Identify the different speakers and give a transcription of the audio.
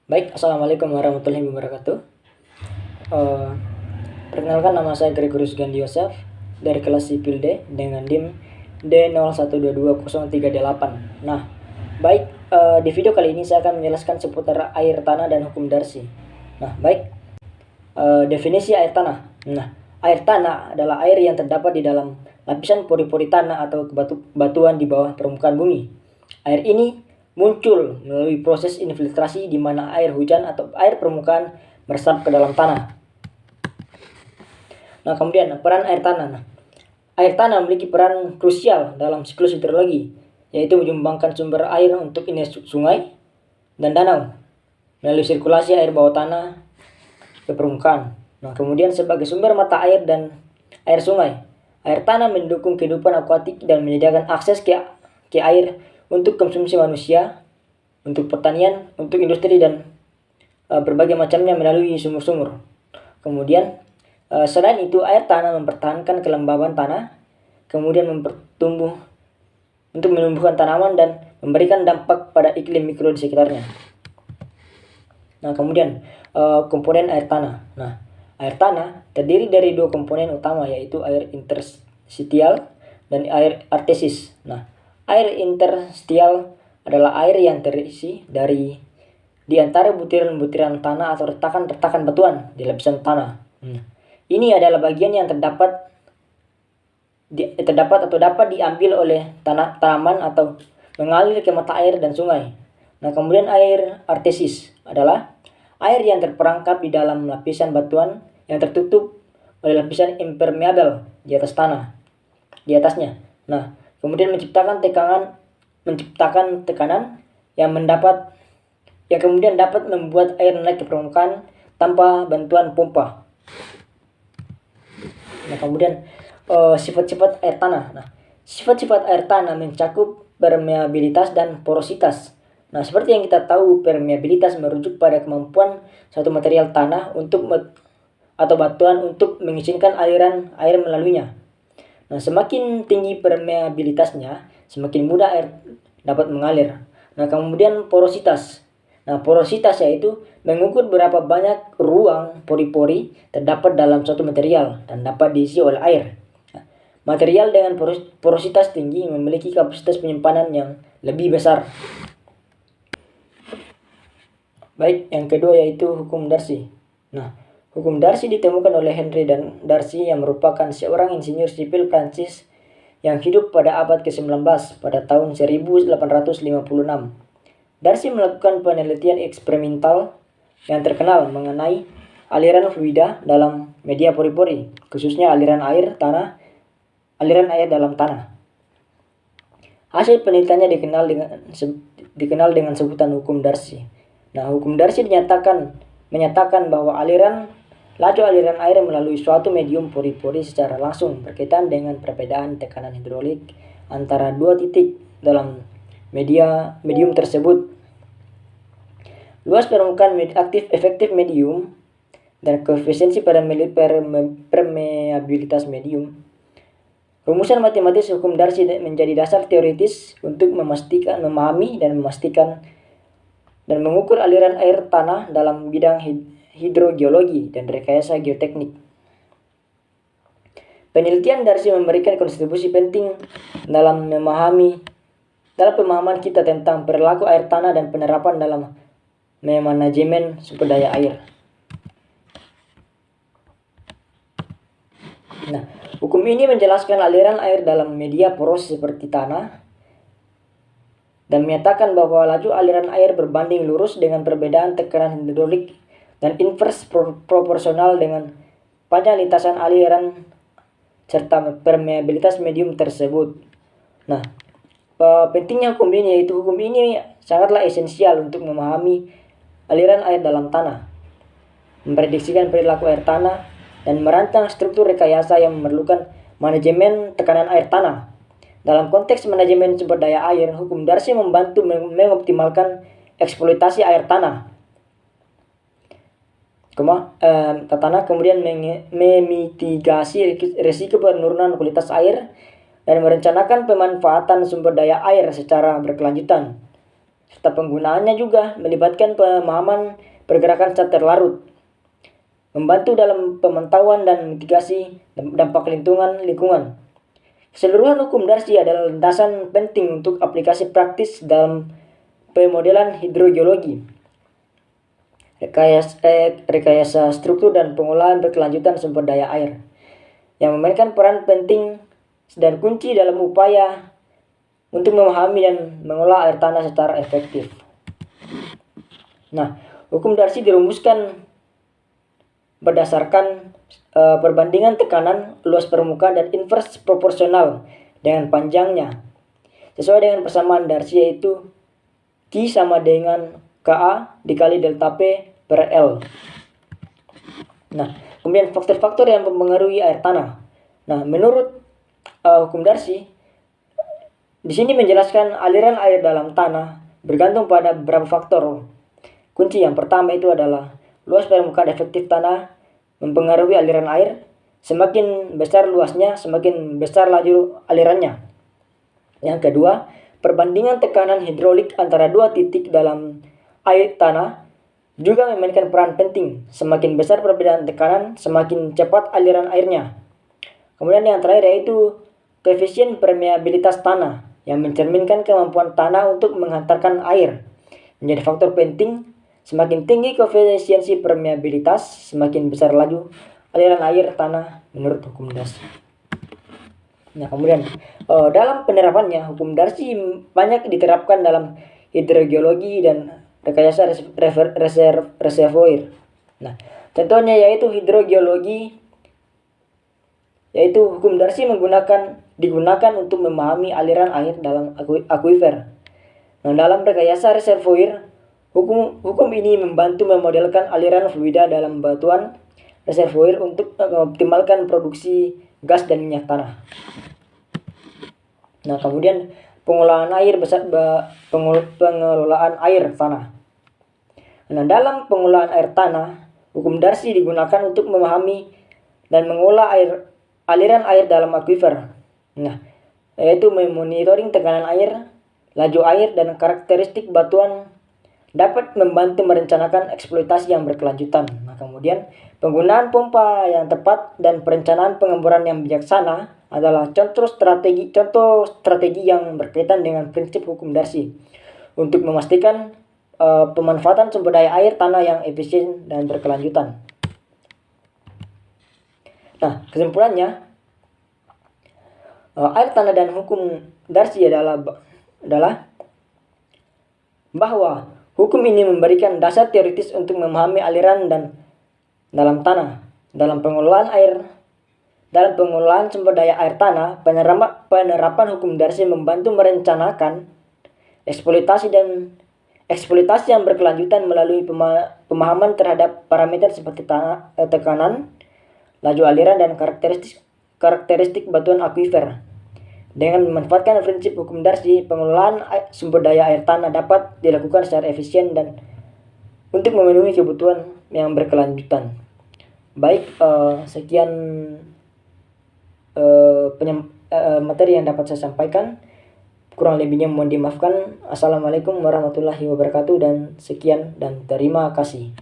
Speaker 1: Baik, Assalamualaikum warahmatullahi wabarakatuh. Eh, Perkenalkan, nama saya Gregorius Gandhi Yosef dari kelas sipil D dengan NIM D012203D8. Nah, baik, di video kali ini saya akan menjelaskan seputar air tanah dan hukum Darcy. Nah, baik, definisi air tanah. Nah, air tanah adalah air yang terdapat di dalam lapisan pori-pori tanah atau batuan di bawah permukaan bumi. Air ini muncul melalui proses infiltrasi di mana air hujan atau air permukaan meresap ke dalam tanah. Nah, kemudian peran air tanah. Nah, air tanah memiliki peran krusial dalam siklus hidrologi, yaitu menyumbangkan sumber air untuk sungai dan danau melalui sirkulasi air bawah tanah ke permukaan. Nah, kemudian sebagai sumber mata air dan air sungai, air tanah mendukung kehidupan akuatik dan menyediakan akses ke air untuk konsumsi manusia, untuk pertanian, untuk industri, dan berbagai macamnya melalui sumur-sumur. Kemudian selain itu, air tanah mempertahankan kelembaban tanah, kemudian untuk menumbuhkan tanaman dan memberikan dampak pada iklim mikro di sekitarnya. Nah, kemudian komponen air tanah. Nah, air tanah terdiri dari dua komponen utama, yaitu air interstitial dan air artesis. Nah, air interstitial adalah air yang terisi di antara butiran-butiran tanah atau retakan-retakan batuan di lapisan tanah. Ini adalah bagian yang terdapat atau dapat diambil oleh tanaman atau mengalir ke mata air dan sungai. Nah, kemudian air artesis adalah air yang terperangkap di dalam lapisan batuan yang tertutup oleh lapisan impermeable di atasnya. Nah, kemudian menciptakan tekanan yang kemudian dapat membuat air naik ke permukaan tanpa bantuan pompa. Nah, kemudian sifat-sifat air tanah. Nah, sifat-sifat air tanah mencakup permeabilitas dan porositas. Nah, seperti yang kita tahu, permeabilitas merujuk pada kemampuan suatu material tanah atau batuan untuk mengizinkan aliran air melaluinya. Nah, semakin tinggi permeabilitasnya, semakin mudah air dapat mengalir. Nah, kemudian porositas. Nah, porositas yaitu mengukur berapa banyak ruang pori-pori terdapat dalam suatu material dan dapat diisi oleh air. Nah, material dengan porositas tinggi memiliki kapasitas penyimpanan yang lebih besar. Baik, yang kedua yaitu hukum Darcy. Nah, hukum Darcy ditemukan oleh Henry Darcy yang merupakan seorang insinyur sipil Prancis yang hidup pada abad ke-19 pada tahun 1856. Darcy melakukan penelitian eksperimental yang terkenal mengenai aliran fluida dalam media pori-pori, khususnya aliran air dalam tanah. Hasil penelitiannya dikenal dengan sebutan hukum Darcy. Nah, hukum Darcy menyatakan bahwa laju aliran air melalui suatu medium pori-pori secara langsung berkaitan dengan perbedaan tekanan hidrolik antara dua titik dalam medium tersebut. Luas permukaan aktif efektif medium dan koefisiensi permeabilitas medium. Rumusan matematis hukum Darcy menjadi dasar teoritis untuk memahami dan memastikan dan mengukur aliran air tanah dalam bidang hidrogeologi dan rekayasa geoteknik. Penelitian Darcy memberikan kontribusi penting dalam pemahaman kita tentang perilaku air tanah dan penerapan dalam manajemen sumber daya air. Nah, hukum ini menjelaskan aliran air dalam media poros seperti tanah dan menyatakan bahwa laju aliran air berbanding lurus dengan perbedaan tekanan hidrolik dan invers proporsional dengan panjang lintasan aliran serta permeabilitas medium tersebut. Nah, pentingnya hukum ini yaitu hukum ini sangatlah esensial untuk memahami aliran air dalam tanah, memprediksikan perilaku air tanah, dan merancang struktur rekayasa yang memerlukan manajemen tekanan air tanah. Dalam konteks manajemen sumber daya air, hukum Darcy membantu mengoptimalkan eksploitasi air tanah, kemudian memitigasi risiko penurunan kualitas air, dan merencanakan pemanfaatan sumber daya air secara berkelanjutan. serta penggunaannya juga melibatkan pemahaman pergerakan cat terlarut, membantu dalam pemantauan dan mitigasi dampak lingkungan. Keseluruhan hukum Darcy adalah landasan penting untuk aplikasi praktis dalam pemodelan hidrogeologi, rekayasa struktur dan pengolahan berkelanjutan sumber daya air, yang memainkan peran penting dan kunci dalam upaya untuk memahami dan mengolah air tanah secara efektif. Nah, hukum Darcy dirumuskan berdasarkan perbandingan tekanan, luas permukaan, dan invers proporsional dengan panjangnya. Sesuai dengan persamaan Darcy, yaitu Q sama dengan Ka dikali delta P per L. Nah, kemudian faktor-faktor yang mempengaruhi air tanah. Nah, menurut hukum Darcy, di sini menjelaskan aliran air dalam tanah bergantung pada beberapa faktor. Kunci yang pertama itu adalah luas permukaan efektif tanah mempengaruhi aliran air. Semakin besar luasnya, semakin besar laju alirannya. Yang kedua, perbandingan tekanan hidrolik antara dua titik dalam air tanah juga memainkan peran penting. Semakin besar perbedaan tekanan, semakin cepat aliran airnya. Kemudian yang terakhir yaitu koefisien permeabilitas tanah, yang mencerminkan kemampuan tanah untuk menghantarkan air. Menjadi faktor penting, semakin tinggi koefisiensi permeabilitas, semakin besar laju aliran air tanah menurut hukum Darcy. Nah, kemudian dalam penerapannya, hukum Darcy banyak diterapkan dalam hidrogeologi dan rekayasa reservoir. Nah, contohnya yaitu hidrogeologi, yaitu hukum Darcy digunakan untuk memahami aliran air dalam akuifer. Nah, dalam rekayasa reservoir, hukum ini membantu memodelkan aliran fluida dalam batuan reservoir untuk mengoptimalkan produksi gas dan minyak tanah. Nah, kemudian pengelolaan air tanah. Nah, dalam pengelolaan air tanah, hukum Darcy digunakan untuk memahami dan mengolah aliran air dalam akuifer. Nah, yaitu memonitoring tekanan air, laju air, dan karakteristik batuan dapat membantu merencanakan eksploitasi yang berkelanjutan. Nah, kemudian penggunaan pompa yang tepat dan perencanaan pengeboran yang bijaksana adalah contoh strategi yang berkaitan dengan prinsip hukum Darcy untuk memastikan pemanfaatan sumber daya air tanah yang efisien dan berkelanjutan. Nah, kesimpulannya, air tanah dan hukum Darcy adalah bahwa hukum ini memberikan dasar teoritis untuk memahami aliran dan dalam tanah. Dalam pengelolaan sumber daya air tanah, penerapan hukum Darcy membantu merencanakan eksploitasi yang berkelanjutan melalui pemahaman terhadap parameter seperti tekanan, laju aliran, dan karakteristik batuan akuifer. Dengan memanfaatkan prinsip hukum Darcy, pengelolaan sumber daya air tanah dapat dilakukan secara efisien dan untuk memenuhi kebutuhan yang berkelanjutan. Baik, sekian materi yang dapat saya sampaikan. Kurang lebihnya mohon dimaafkan. Assalamualaikum warahmatullahi wabarakatuh, dan sekian dan terima kasih.